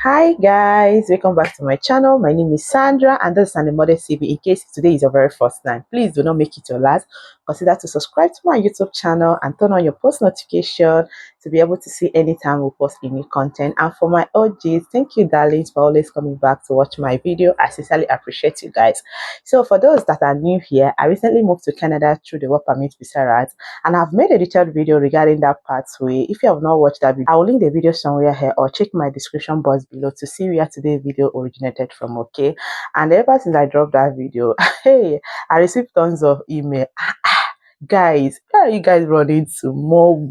Hi guys, welcome back to my channel. My name is Sandra and this is an Model CV. In case today is your very first time, please do not make it your last. Consider to subscribe to my YouTube channel and turn on your post notification to be able to see anytime we post new content. And for my OGs, thank you darlings for always coming back to watch my video. I sincerely appreciate you guys. So for those that are new here, I recently moved to Canada through the work permit visa route, and I've made a detailed video regarding that pathway. If you have not watched that video, I will link the video somewhere here or check my description box below to see where today's video originated from. Okay, and ever since I dropped that video, hey, I received tons of email. Guys, where are you guys running to more?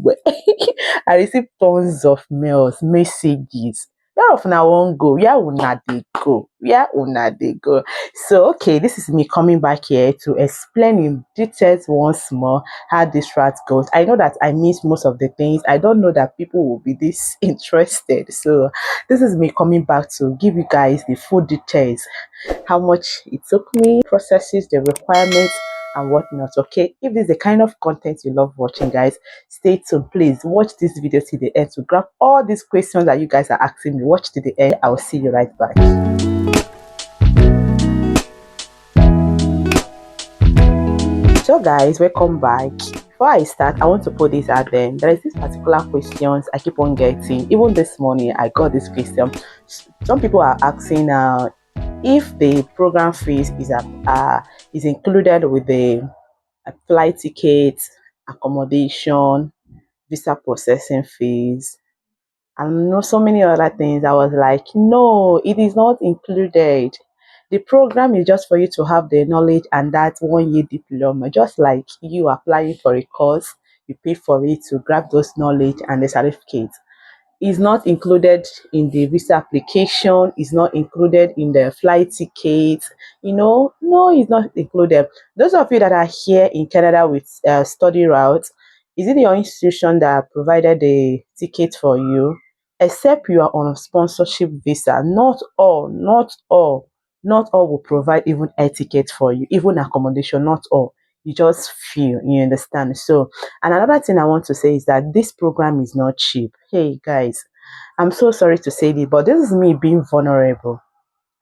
I received tons of mails, messages. Where of now won't go? Where una they go? Where una they go? So okay, this is me coming back here to explain in details once more how this route goes. I know that I missed most of the things. I don't know that people will be this interested. So this is me coming back to give you guys the full details, how much it took me, processes, the requirements and whatnot. Okay, if this is the kind of content you love watching, guys, stay tuned. Please watch this video to the end to grab all these questions that you guys are asking me. Watch to the end. I will see you right back. So guys, welcome back. Before I start, I want to put this out there. There is this particular questions I keep on getting. Even this morning I got this question. Some people are asking if the program fees is included with the flight ticket, accommodation, visa processing fees, and so many other things. I was like, no, it is not included. The program is just for you to have the knowledge and that 1 year diploma, just like you applying for a course, you pay for it to grab those knowledge and the certificate. Is not included in the visa application, is not included in the flight ticket, no, it's not included. Those of you that are here in Canada with study routes, is it your institution that provided the ticket for you? Except you are on a sponsorship visa, not all will provide even air ticket for you, even accommodation, not all. You just feel, you understand. So, and another thing I want to say is that this program is not cheap. Hey guys, I'm so sorry to say this, but this is me being vulnerable.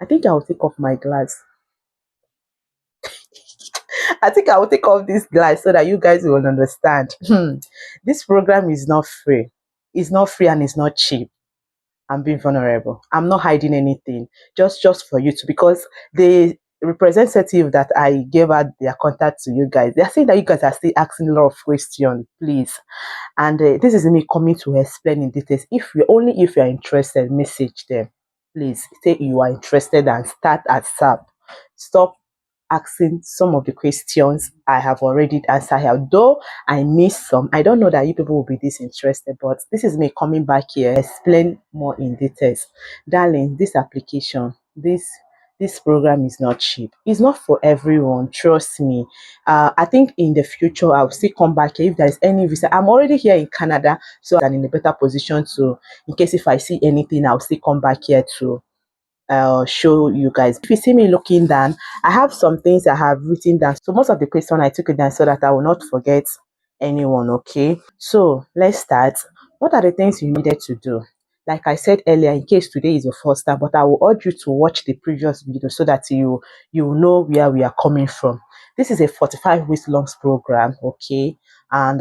I think I will take off my glass. I think I will take off this glass so that you guys will understand. This program is not free. It's not free and it's not cheap. I'm being vulnerable. I'm not hiding anything. Just for you to, because the representative that I gave out their contact to you guys, they're saying that you guys are still asking a lot of questions, please. And this is me coming to explain in details. If you're interested, message them. Please say you are interested and start at SAP. Stop asking some of the questions I have already answered here. Though I missed some, I don't know that you people will be this interested, but this is me coming back here, explain more in details. Darling, this application, this program is not cheap. It's not for everyone, trust me. I think in the future I'll still come back here if there is any visa. I'm already here in Canada, so I'm in a better position to, in case if I see anything, I'll still come back here to show you guys. If you see me looking down, I have some things I have written down. So most of the question I took it down so that I will not forget anyone. Okay, so let's start. What are the things you needed to do? Like I said earlier, in case today is your first time, but I will urge you to watch the previous video so that you know where we are coming from. This is a 45 weeks long program, okay, and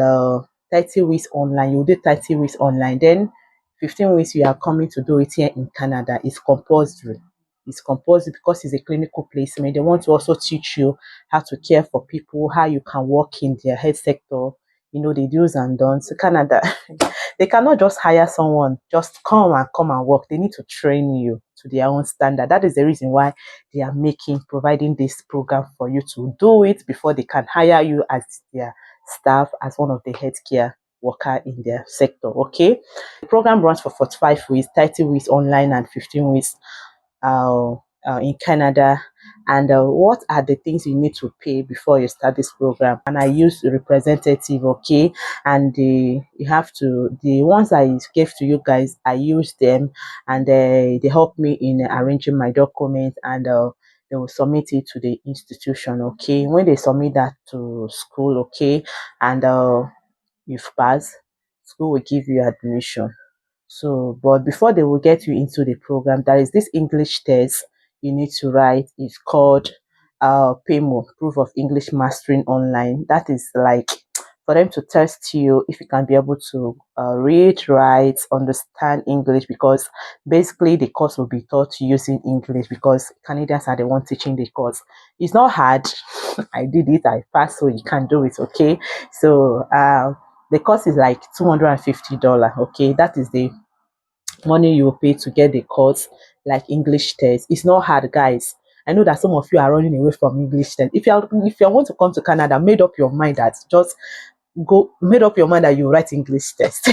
30 weeks online. You will do 30 weeks online, then 15 weeks you are coming to do it here in Canada. It's compulsory. It's compulsory because it's a clinical placement. They want to also teach you how to care for people, how you can work in their health sector, the do's and don'ts. Canada, they cannot just hire someone, just come and work. They need to train you to their own standard. That is the reason why they are providing this program for you to do it before they can hire you as their staff, as one of the healthcare worker in their sector. Okay, the program runs for 45 weeks, 30 weeks online and 15 weeks in Canada. And what are the things you need to pay before you start this program? And I use the representative, okay, and you have to, the ones I gave to you guys, I use them, and they help me in arranging my documents, and they will submit it to the institution. Okay, when they submit that to school, okay, and you've passed, school will give you admission. So, but before they will get you into the program, there is this English test you need to write. It's called PEMO, Proof of English Mastering Online. That is like for them to test you if you can be able to read, write, understand English, because basically the course will be taught using English because Canadians are the one teaching the course. It's not hard. I did it, I passed, so you can do it, okay? So the cost is like $250. Okay, that is the money you will pay to get the course, like English test. It's not hard, guys. I know that some of you are running away from English test. If you want to come to Canada, made up your mind that just go made up your mind that you write English test.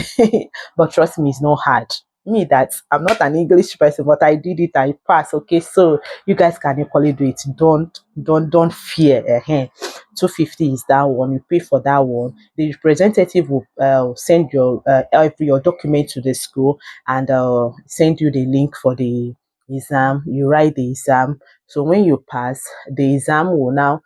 But trust me, it's not hard. Me, that I'm not an English person, but I did it, I passed. Okay, so you guys can equally do it. Don't fear. 250 is that one. You pay for that one. The representative will send your document to the school and send you the link for the exam. You write the exam. So when you pass, the exam will now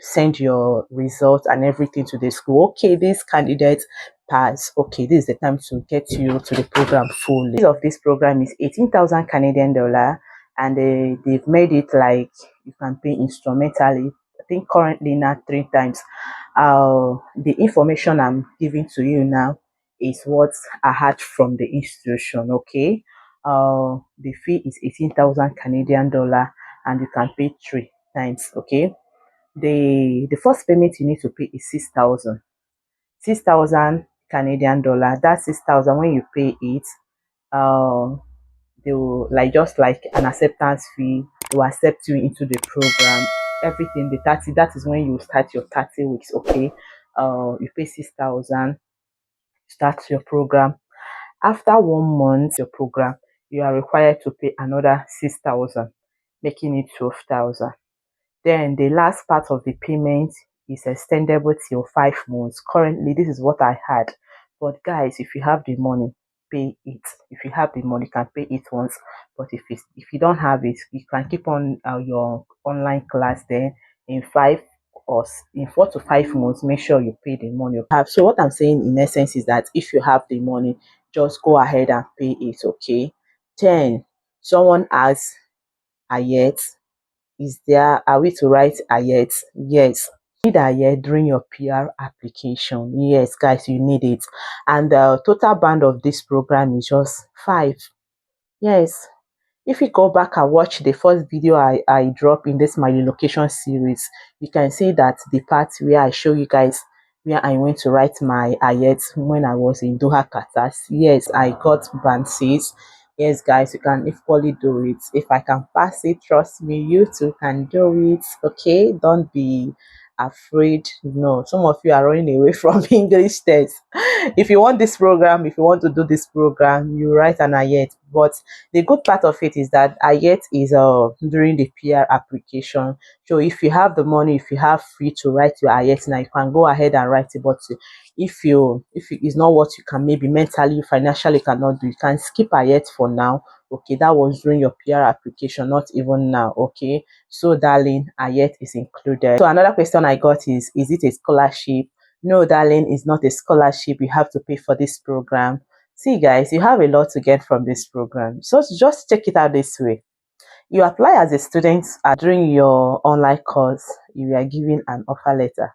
send your results and everything to the school. Okay, this candidate pass. Okay, this is the time to get you to the program fully. The of this program is 18,000 Canadian dollar, and they've made it like you can pay instrumentally. I think currently now 3 times. The information I'm giving to you now is what I had from the institution. Okay, the fee is 18,000 Canadian dollar, and you can pay 3 times. Okay, the first payment you need to pay is 6,000. 6,000 Canadian dollar. That's 6,000. When you pay it, uh, they will like just like an acceptance fee. They will accept you into the program. Everything the 30. That is when you start your 30 weeks. Okay. You pay 6,000. Start your program. After 1 month, your program, you are required to pay another 6,000, making it 12,000. Then the last part of the payment is extendable till 5 months. Currently, this is what I had. But guys, if you have the money, pay it. If you have the money, you can pay it once. But if you don't have it, you can keep on your online class then in 4 to 5 months. Make sure you pay the money you have. So what I'm saying in essence is that if you have the money, just go ahead and pay it. Okay. Then someone asks, yet are we to write ayet? Yes. You need ayet during your PR application. Yes, guys, you need it. And the total band of this program is just 5. Yes. If you go back and watch the first video I dropped in this my relocation series, you can see that the part where I show you guys where I went to write my ayat when I was in Doha, Qatar. Yes, I got band 6. Yes, guys, you can equally do it. If I can pass it, trust me, you too can do it. Okay, don't be afraid. No, some of you are running away from English test. If you want this program, if you want to do this program, you write an ayat. But the good part of it is that ayat is during the PR application. So if you have the money, if you have free to write your ayat now, you can go ahead and write it. But if it is not what you can, maybe mentally, financially cannot do, you can skip ayat for now. Okay, that was during your PR application, not even now. Okay, so darling, ayat is included. So another question I got is it a scholarship? No, darling, it's not a scholarship. You have to pay for this program. See, guys, you have a lot to get from this program. So just check it out this way. You apply as a student during your online course, you are given an offer letter.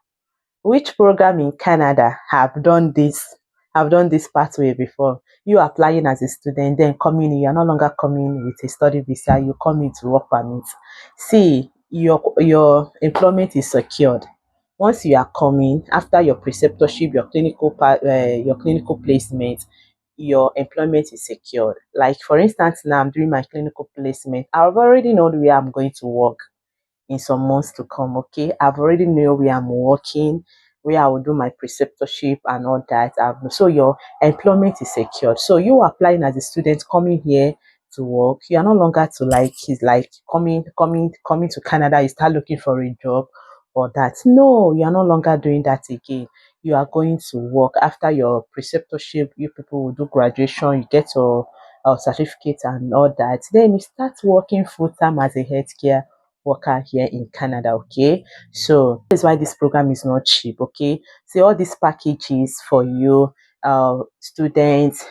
Which program in Canada have done this pathway before? You applying as a student, then coming in, you're no longer coming with a study visa, you come in to work permit. See, your employment is secured. Once you are coming after your preceptorship, your clinical placement, your employment is secured. Like for instance, now I'm doing my clinical placement. I've already known where I'm going to work in some months to come. Okay, I've already know where I'm working, where I will do my preceptorship and all that. So your employment is secured. So you applying as a student coming here to work, you are no longer to like he's like coming to Canada, you start looking for a job or that. No, you are no longer doing that again. You are going to work after your preceptorship. You people will do graduation, you get your certificate and all that. Then you start working full time as a healthcare worker here in Canada. Okay, so that's why this program is not cheap. Okay, see all these packages for you students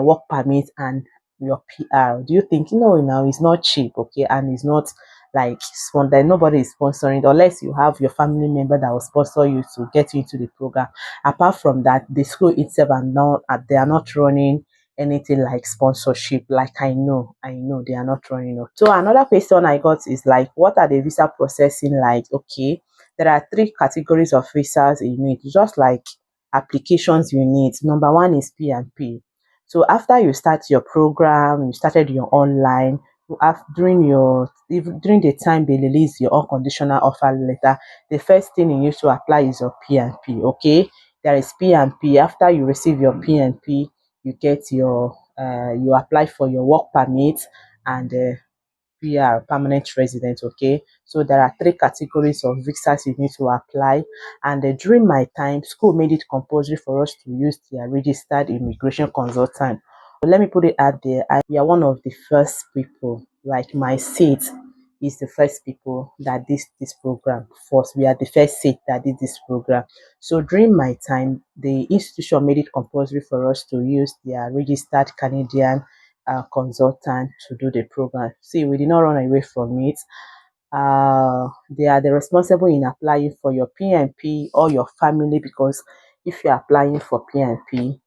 work permit and your PR. Do you think, no, now it's not cheap, okay, and it's not like that nobody is sponsoring unless you have your family member that will sponsor you to get you into the program. Apart from that, the school itself are not they are not running anything like sponsorship. Like I know they are not running up. So another question I got is like, what are the visa processing like? Okay, there are three categories of visas you need, just like applications you need. Number one is P&P. So after you start your program, you started your online, you have during the time they release your unconditional offer letter, the first thing you need to apply is your P&P. Okay, there is P&P. After you receive your P&P, you get your you apply for your work permit and PR, permanent resident. Okay, so there are three categories of visas you need to apply. And during my time, school made it compulsory for us to use their registered immigration consultant. But let me put it out there, we are one of the first people, like my state is the first people that did this program first. We are the first state that did this program. So during my time, the institution made it compulsory for us to use their registered Canadian consultant to do the program. See, we did not run away from it. They are the responsible in applying for your PNP or your family, because if you're applying for PNP,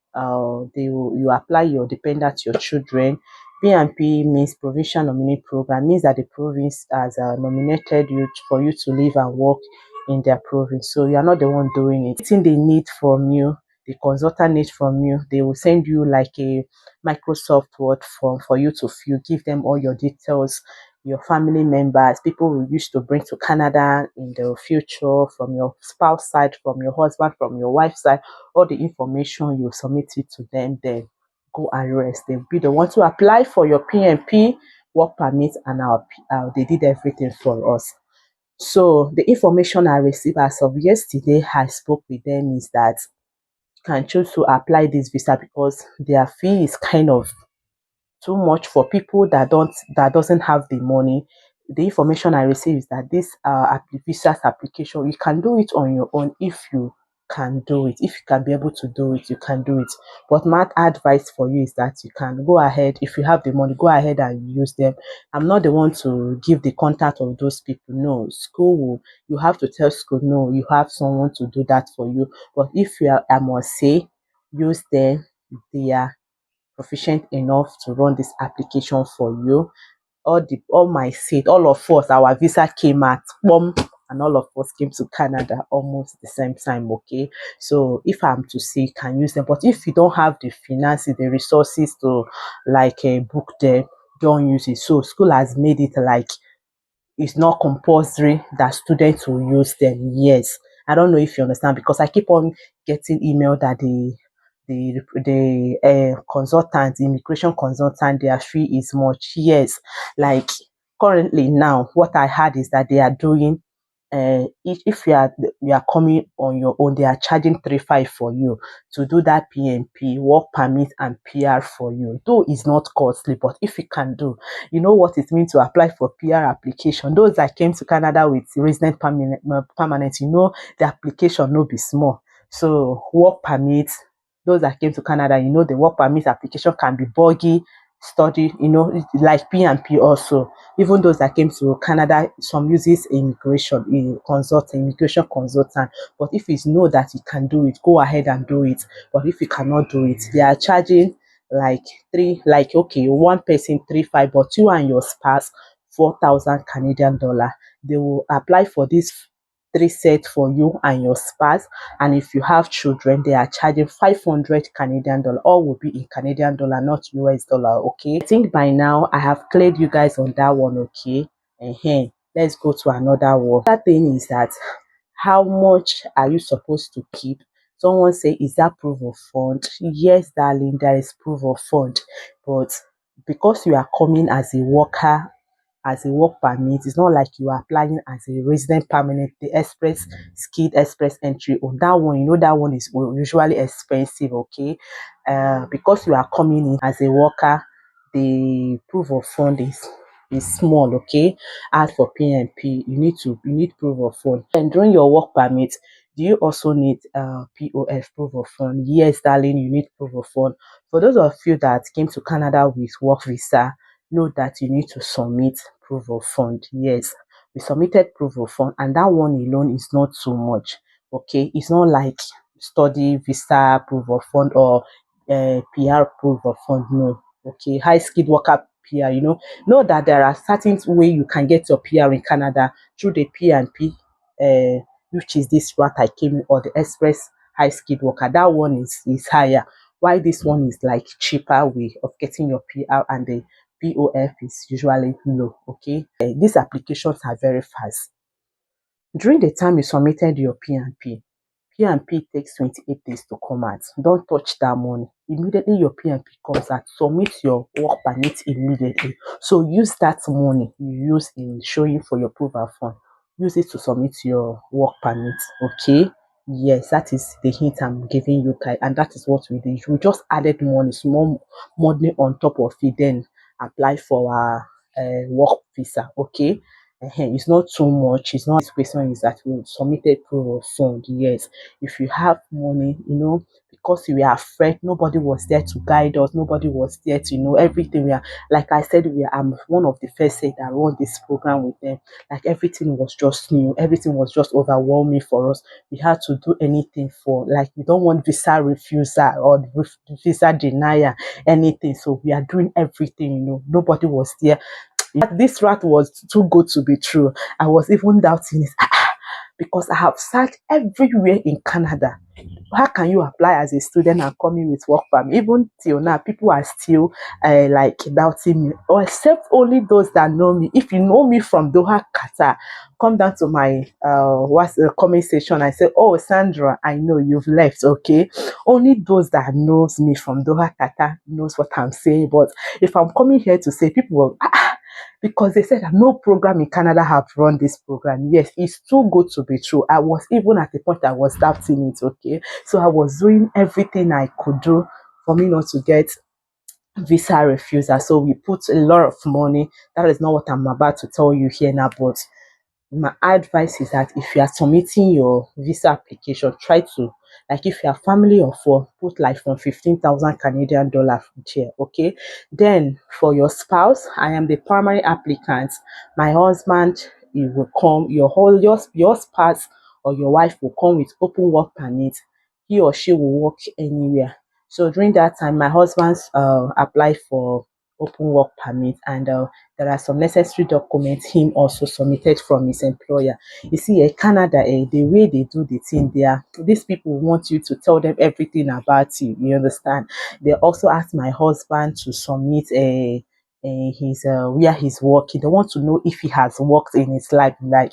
you apply your dependents, your children. PNP means provincial nominee program, means that the province has nominated you for you to live and work in their province. So you are not the one doing it. Anything they need from you, the consultant needs from you, they will send you like a Microsoft Word form for you to fill. Give them all your details, your family members, people who used to bring to Canada in the future, from your spouse side, from your husband, from your wife's side, all the information you submit it to them, then go and rest. They'll be the one to apply for your PNP, work permit, and they did everything for us. So the information I received as of yesterday, I spoke with them, is that you can choose to apply this visa because their fee is kind of too much for people that doesn't have the money. The information I received is that this visas application, you can do it on your own if you can do it. If you can be able to do it, you can do it. But my advice for you is that you can go ahead. If you have the money, go ahead and use them. I'm not the one to give the contact of those people. No, school will, you have to tell school, no, you have someone to do that for you. But if you are, I must say, use them. They are proficient enough to run this application for you. All my seat, all of us, our visa came at boom, and all of us came to Canada almost the same time. Okay, so if I'm to say, you can use them, but if you don't have the finances, the resources to like book them, don't use it. So school has made it like it's not compulsory that students will use them. Yes, I don't know if you understand, because I keep on getting email that the consultant, the immigration consultant, their fee is much. Yes, like currently now, what I had is that they are doing. If you are coming on your own, they are charging 3,500 for you to do that PNP, work permit, and PR for you. Though it's not costly, but if you can do, you know what it means to apply for PR application. Those that came to Canada with resident permanent, the application no be small. So work permit, those that came to Canada, the work permit application can be buggy, study, like P&P also. Even those that came to Canada, some uses immigration consultant. But if you know that you can do it, go ahead and do it. But if you cannot do it, they are charging like okay, one person 3,500, but you and your spouse 4,000 Canadian dollar. They will apply for this three set for you and your spouse. And if you have children, they are charging 500 Canadian dollar. All will be in Canadian dollar, not US dollar. Okay, I think by now I have cleared you guys on that one. Okay, let's go to another one. That thing is that, how much are you supposed to keep? Someone say, is that proof of fund? Yes, darling, there is proof of fund. But because you are coming as a worker, as a work permit, it's not like you are applying as a resident permanent, the express skilled express entry. On that one, that one is usually expensive. Okay, because you are coming in as a worker, the proof of fund is small. Okay, as for PNP, you need proof of fund. And during your work permit, Do you also need POF, proof of fund? Yes, darling, you need proof of fund. For those of you that came to Canada with work visa, know that you need to submit proof of fund. Yes, we submitted proof of fund, and that one alone is not too much. Okay, it's not like study visa proof of fund or PR proof of fund. No. Okay, high skilled worker PR. Know that there are certain way you can get your PR in Canada through the P&P, which is this route I came in, or the express high skilled worker. That one is higher. Why this one is like cheaper way of getting your PR, and the POF is usually low. Okay, these applications are very fast. During the time you submitted your P&P takes 28 days to come out. Don't touch that money. Immediately your P&P comes out, submit your work permit immediately. So use that money you use in showing for your proof of fund. Use it to submit your work permit. Okay. Yes, that is the hint I'm giving you guys, and that is what we did. We just added money, small money on top of it, then apply for our work visa. Okay. It's not too much. It's not. This question is that we submitted proof of fund. Yes, if you have money, because we are afraid, nobody was there to guide us, nobody was there to know everything. We are, like I said, I'm one of the first set that run this program with them. Like everything was just new, everything was just overwhelming for us. We had to do anything for, like, we don't want visa refusal or visa denial, anything. So we are doing everything. Nobody was there. This rat was too good to be true. I was even doubting it. Because I have searched everywhere in Canada. How can you apply as a student and come in with work permit? Even till now, people are still like doubting me, or except only those that know me. If you know me from Doha, Qatar, come down to my what's the comment section. I say, oh, Sandra, I know you've left. Okay, only those that knows me from Doha, Qatar knows what I'm saying. But if I'm coming here to say, people will because they said that no program in Canada have run this program. Yes, it's too good to be true. I was even at the point I was doubting it. Okay, so I was doing everything I could do for me not to get visa refusal. So we put a lot of money. That is not what I'm about to tell you here now, but my advice is that if you are submitting your visa application, try to, like, if you are family of four, put like from 15,000 Canadian dollar here. Okay, then for your spouse, I am the primary applicant. My husband, he will come. Your spouse or your wife will come with open work permit. He or she will work anywhere. So during that time, my husband's applied for open work permit, and there are some necessary documents him also submitted from his employer. You see, Canada, the way they do the thing there, these people want you to tell them everything about you. You understand? They also asked my husband to submit his where he's working. They want to know if he has worked in his life. Like,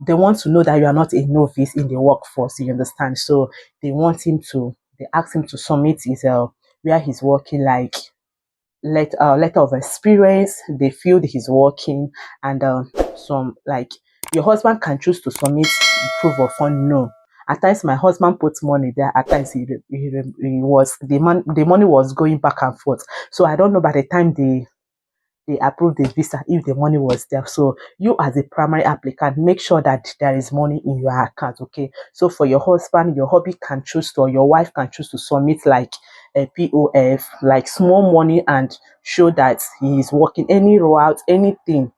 they want to know that you are not a novice in the workforce. You understand? So they ask him to submit his where he's working, like letter of experience, they feel he's working, and some, like, your husband can choose to submit proof of fund. No, at times my husband puts money there, at times he was the money was going back and forth. So I don't know by the time they approve the visa if the money was there. So you, as a primary applicant, make sure that there is money in your account. Okay, so for your husband, your hubby can choose to, or your wife can choose to submit like a POF, like small money, and show that he is working any route, anything.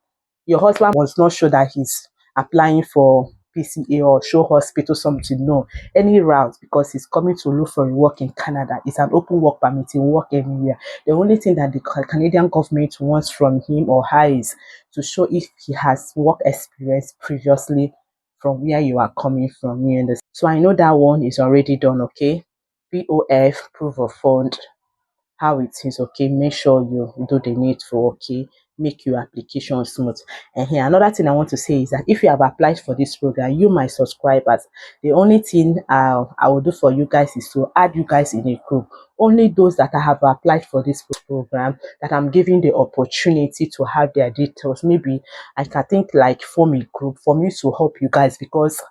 Your husband was not sure that he's applying for PCA or show hospital something. No, any route, because he's coming to look for a work in Canada. It's an open work permit. He work anywhere. The only thing that the Canadian government wants from him or her is to show if he has work experience previously from where you are coming from. You understand? So I know that one is already done. Okay, POF, proof of fund, how it is. Okay, make sure you do the needful. Okay, make your application smooth. And here another thing I want to say is that if you have applied for this program, you, my subscribers, the only thing I will do for you guys is to add you guys in a group. Only those that I have applied for this program, that I'm giving the opportunity to have their details. Maybe I can think like form a group for me to help you guys, because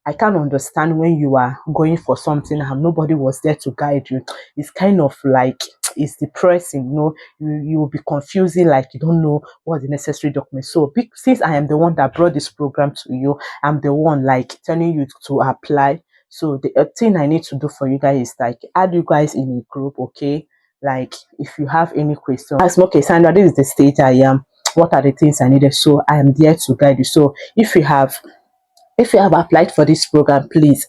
I can't understand when you are going for something and nobody was there to guide you. It's kind of like, it's depressing. You will be confusing, like you don't know what the necessary documents. So since I am the one that brought this program to you, I'm the one like telling you to apply. So the thing I need to do for you guys is like add you guys in a group, okay? Like if you have any question, ask me, okay, Sandra, this is the stage I am. What are the things I needed? So I am there to guide you. So if you have applied for this program, please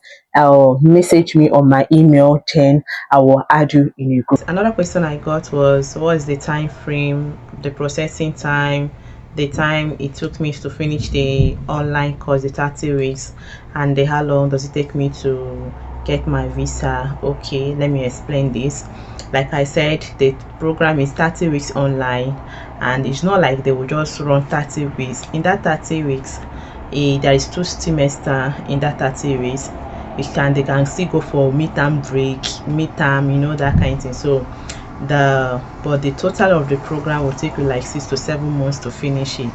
message me on my email, then I will add you in a group. Another question I got was, what is the time frame, the processing time, the time it took me to finish the online course, the 30 weeks, and how long does it take me to get my visa? Okay, let me explain this. Like I said, the program is 30 weeks online, and it's not like they will just run 30 weeks. In that 30 weeks, there is 2 semester in that 30 weeks. They can still go for midterm break, midterm, that kind of thing. So but the total of the program will take you like 6 to 7 months to finish it.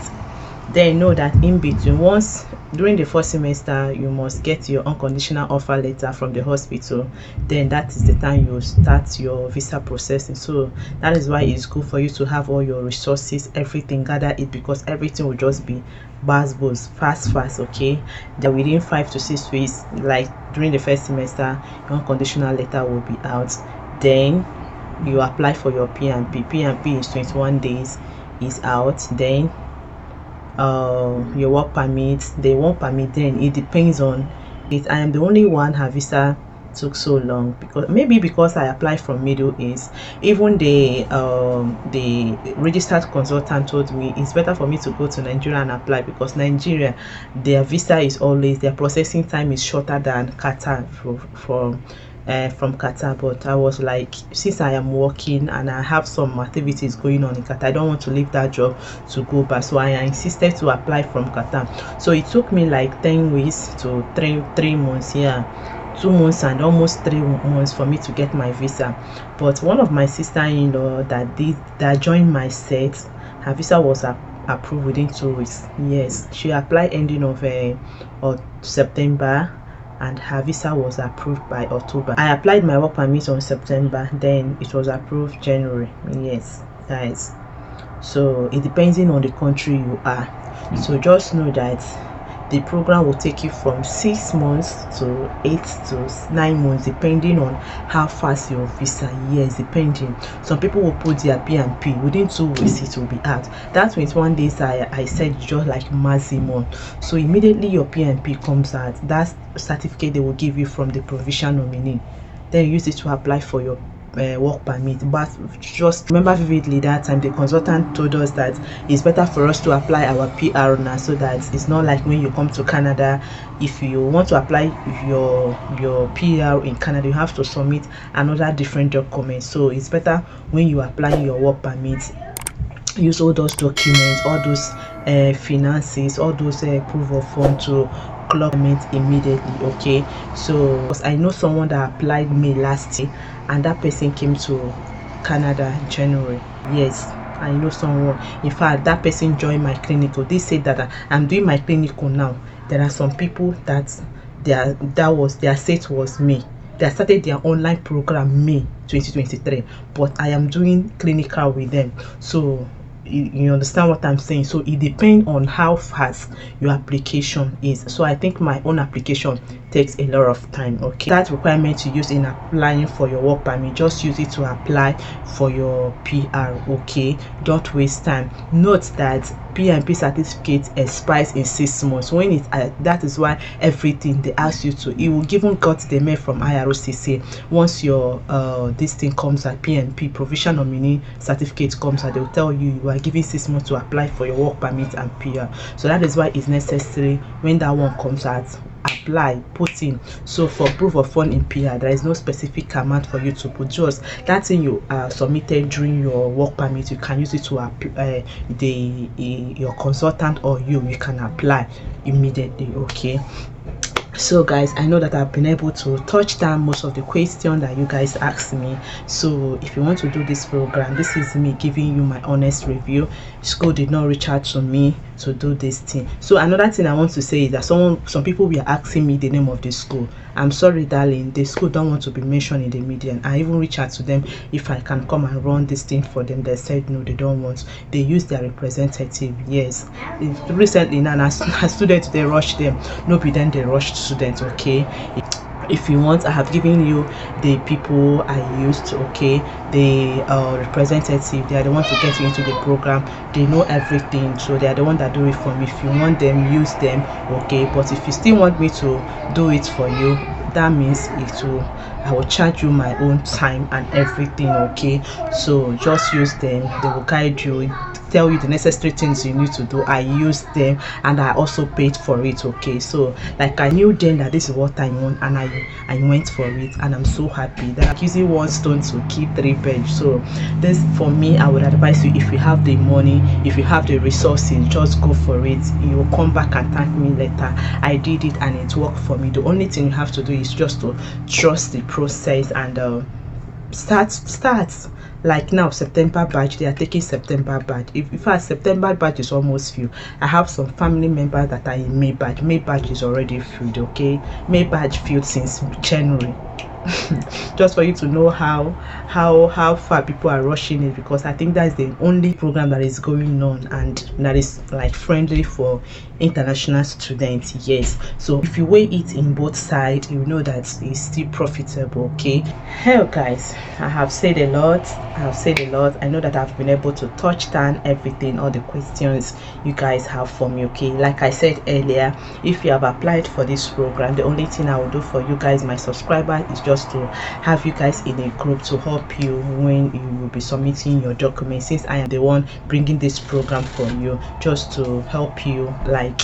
Then know that in between, once during the first semester, you must get your unconditional offer letter from the hospital. Then that is the time you start your visa processing. So that is why it's good for you to have all your resources, everything, gather it, because everything will just be fast, okay? Then within 5 to 6 weeks, like during the first semester, your unconditional letter will be out. Then you apply for your P&P. P&P is 21 days, is out. Then your work permit, the work permit, then it depends on it. I am the only one her visa took so long, because I applied from Middle East. Even the registered consultant told me it's better for me to go to Nigeria and apply, because Nigeria, their visa is always, their processing time is shorter than Qatar from Qatar. But I was like, since I am working and I have some activities going on in Qatar, I don't want to leave that job to go back. So I insisted to apply from Qatar. So it took me like 10 weeks to 3 months, 2 months and almost 3 months for me to get my visa. But one of my sister-in-law that joined my set, her visa was approved within 2 weeks. Yes, she applied ending of September, and her visa was approved by October. I applied my work permit on September, then it was approved January. Yes, guys. So it depends on the country you are. So just know that the program will take you from 6 months to 8 to 9 months, depending on how fast your visa. Yes, depending. Some people will put their P&P within 2 weeks, it will be out. That 21 days I said just like maximum. So immediately your P&P comes out, that certificate they will give you from the provincial nominee, then use it to apply for your work permit. But just remember vividly that time the consultant told us that it's better for us to apply our PR now, so that it's not like when you come to Canada, if you want to apply your PR in Canada, you have to submit another different document. So it's better when you apply your work permit, use all those documents, all those finances, all those proof of fund to clock immediately. Okay, so I know someone that applied May last year, and that person came to Canada in January. Yes, I know someone. In fact, that person joined my clinical. They said that I'm doing my clinical now. There are some people that their state was May. They started their online program May 2023, but I am doing clinical with them. So you understand what I'm saying? So it depends on how fast your application is. So I think my own application takes a lot of time. Okay, that requirement to use in applying for your work permit, just use it to apply for your PR. Okay, don't waste time. Note that P&P certificate expires in 6 months. When it that is why everything they ask you to, it will even got the mail from IROCC. Once your this thing comes at P&P provisional nominee certificate comes out, they will tell you you are given 6 months to apply for your work permit and PR. So that is why it's necessary when that one comes out, apply, put in. So for proof of fund in PR, there is no specific amount for you to put. Just that thing you submitted during your work permit, you can use it to apply. Your consultant or you can apply immediately. Okay, so guys, I know that I've been able to touch down most of the questions that you guys asked me. So if you want to do this program, this is me giving you my honest review. School did not reach out to me to do this thing. So another thing I want to say is that some people were asking me the name of the school. I'm sorry, darling, the school don't want to be mentioned in the media, and I even reached out to them if I can come and run this thing for them. They said no, they don't want. They use their representative. Yes, recently now a student, they rushed them. No, be then they rushed students. Okay, If you want, I have given you the people I used, okay, the representative. They are the ones to get you into the program. They know everything, so they are the one that do it for me. If you want them, use them, okay. But if you still want me to do it for you, that means I will charge you my own time and everything, okay. So just use them. They will guide you, tell you the necessary things you need to do. I used them and I also paid for it, okay. So like, I knew then that this is what I want, and I went for it, and I'm so happy that, like, using one stone to keep three birds. So this, for me, I would advise you, if you have the money, if you have the resources, just go for it. You will come back and thank me later. I did it and it worked for me. The only thing you have to do is just to trust the process and start. Like now, September batch, they are taking September batch. If our September batch is almost filled, I have some family members that are in May batch. May batch is already filled, okay. May batch filled since January. Just for you to know how far people are rushing it, because I think that's the only program that is going on and that is like friendly for international students. Yes, so if you weigh it in both sides, you know that it's still profitable, okay. Hello guys, I have said a lot. I know that I've been able to touch down everything, all the questions you guys have for me, okay. Like I said earlier, if you have applied for this program, the only thing I will do for you guys, my subscriber, is just to have you guys in a group to help you when you will be submitting your documents, since I am the one bringing this program for you, just to help you, like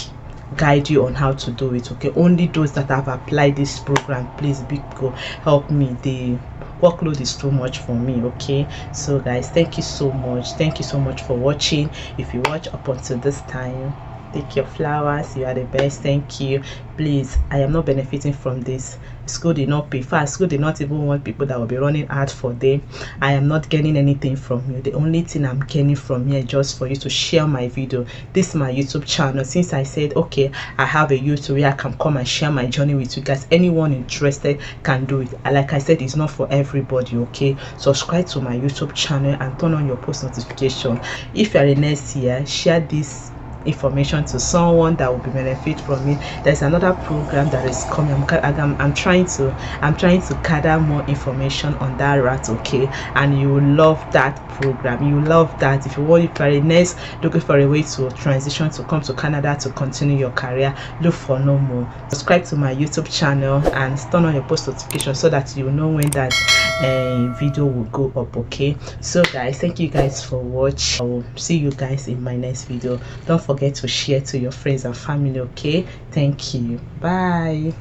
guide you on how to do it, okay. Only those that have applied this program, please go help me. The workload is too much for me, okay. So guys, thank you so much for watching. If you watch up until this time, take your flowers, you are the best. Thank you. Please, I am not benefiting from this. School did not pay. Fast school did not even want people that will be running ads for them. I am not getting anything from you. The only thing I'm getting from here is just for you to share my video. This is my YouTube channel. Since I said, okay, I have a YouTube where I can come and share my journey with you guys, anyone interested can do it. Like I said, it's not for everybody, okay. Subscribe to my YouTube channel and turn on your post notification. If you are a nurse here, share this information to someone that will be benefit from it. There's another program that is coming. I'm trying to gather more information on that route, okay, and you will love that program. You love that. If you want to be next looking for a way to transition to come to Canada to continue your career, look for no more. Subscribe to my YouTube channel and turn on your post notification so that you know when that video will go up, okay. So guys, thank you guys for watching. I will see you guys in my next video. Don't forget to share to your friends and family, okay. Thank you. Bye.